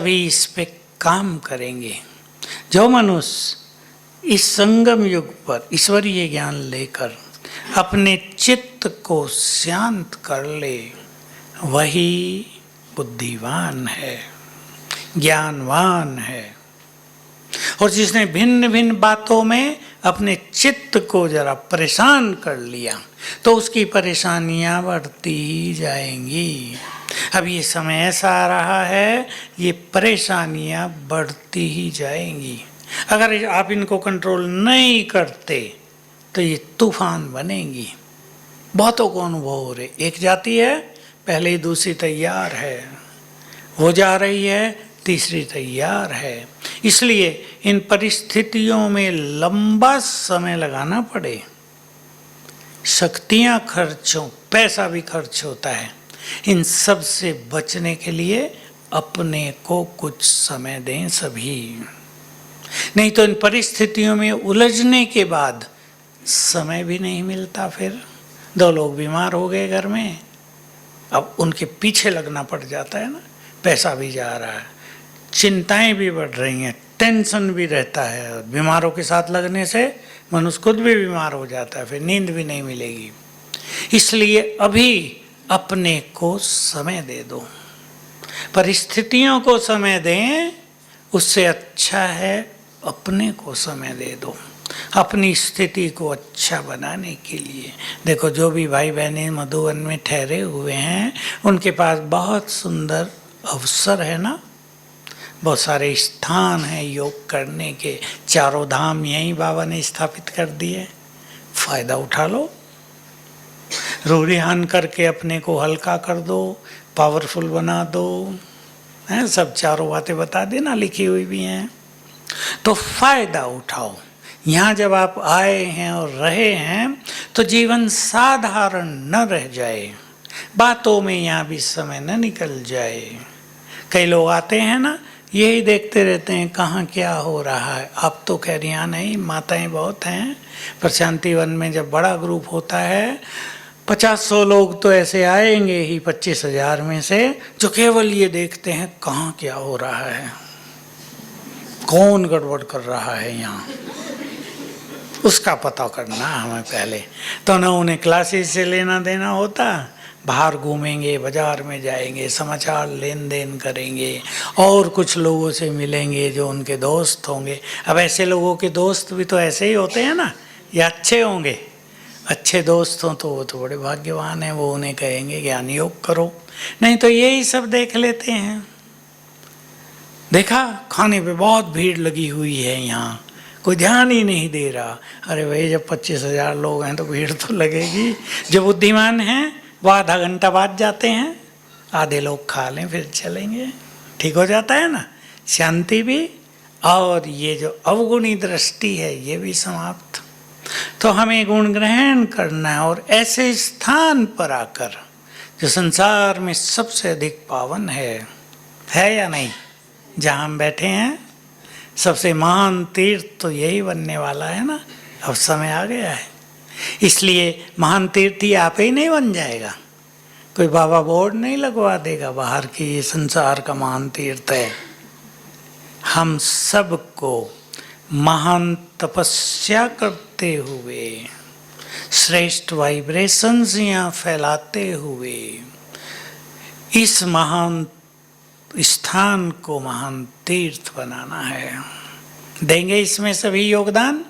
सभी इस पे काम करेंगे। जो मनुष्य इस संगम युग पर ईश्वरीय ज्ञान लेकर अपने चित्त को शांत कर ले, वही बुद्धिवान है, ज्ञानवान है। और जिसने भिन्न भिन्न बातों में अपने चित्त को जरा परेशान कर लिया, तो उसकी परेशानियां बढ़ती ही जाएंगी। अब ये समय ऐसा आ रहा है, ये परेशानियां बढ़ती ही जाएंगी। अगर आप इनको कंट्रोल नहीं करते तो ये तूफान बनेंगी। बहुतों को अनुभव हो रहे, एक जाती है पहले ही दूसरी तैयार है, वो जा रही है तीसरी तैयार है। इसलिए इन परिस्थितियों में लंबा समय लगाना पड़े, शक्तियां खर्च हो, पैसा भी खर्च होता है, इन सब से बचने के लिए अपने को कुछ समय दें सभी। नहीं तो इन परिस्थितियों में उलझने के बाद समय भी नहीं मिलता। फिर 2 लोग बीमार हो गए घर में, अब उनके पीछे लगना पड़ जाता है ना, पैसा भी जा रहा है, चिंताएं भी बढ़ रही हैं, टेंशन भी रहता है। बीमारों के साथ लगने से मनुष्य खुद भी बीमार हो जाता है, फिर नींद भी नहीं मिलेगी। इसलिए अभी अपने को समय दे दो, परिस्थितियों को समय दें, उससे अच्छा है अपने को समय दे दो, अपनी स्थिति को अच्छा बनाने के लिए। देखो, जो भी भाई बहनें मधुवन में ठहरे हुए हैं, उनके पास बहुत सुंदर अवसर है ना, बहुत सारे स्थान हैं योग करने के, 4 धाम यहीं बाबा ने स्थापित कर दिए, फायदा उठा लो। रूढ़ियान करके अपने को हल्का कर दो, पावरफुल बना दो, हैं सब 4 बातें बता देना, लिखी हुई भी हैं, तो फायदा उठाओ। यहाँ जब आप आए हैं और रहे हैं तो जीवन साधारण न रह जाए, बातों में यहाँ भी समय न निकल जाए। कई लोग आते हैं ना, यही देखते रहते हैं कहाँ क्या हो रहा है। अब तो खैर यहाँ नहीं, माताएं बहुत हैं, पर शांतिवन में जब बड़ा ग्रुप होता है 50-100 लोग तो ऐसे आएंगे ही 25,000 में से, जो केवल ये देखते हैं कहाँ क्या हो रहा है, कौन गड़बड़ कर रहा है यहाँ, उसका पता करना हमें पहले। तो ना उन्हें क्लासेस से लेना देना होता, बाहर घूमेंगे, बाजार में जाएंगे, समाचार लेन देन करेंगे, और कुछ लोगों से मिलेंगे जो उनके दोस्त होंगे। अब ऐसे लोगों के दोस्त भी तो ऐसे ही होते हैं ना, या अच्छे होंगे। अच्छे दोस्त हों तो वो तो बड़े भाग्यवान हैं, वो उन्हें कहेंगे ज्ञान योग करो, नहीं तो यही सब देख लेते हैं। देखा खाने पे बहुत भीड़ लगी हुई है, यहाँ कोई ध्यान ही नहीं दे रहा। अरे भाई, जब 25,000 लोग हैं तो भीड़ तो लगेगी। जो बुद्धिमान हैं वो आधा घंटा बाद जाते हैं, आधे लोग खा लें फिर चलेंगे, ठीक हो जाता है ना, शांति भी, और ये जो अवगुणी दृष्टि है ये भी समाप्त। तो हमें गुण ग्रहण करना है, और ऐसे स्थान पर आकर जो संसार में सबसे अधिक पावन है या नहीं, जहाँ हम बैठे हैं, सबसे महान तीर्थ तो यही बनने वाला है ना। अब समय आ गया है, इसलिए महान तीर्थ ही आप ही नहीं बन जाएगा, कोई बाबा बोर्ड नहीं लगवा देगा बाहर की ये संसार का महान तीर्थ है। हम सबको महान तपस्या करते हुए, श्रेष्ठ वाइब्रेशंस यहाँ फैलाते हुए, इस महान स्थान को महान तीर्थ बनाना है। देंगे इसमें सभी योगदान।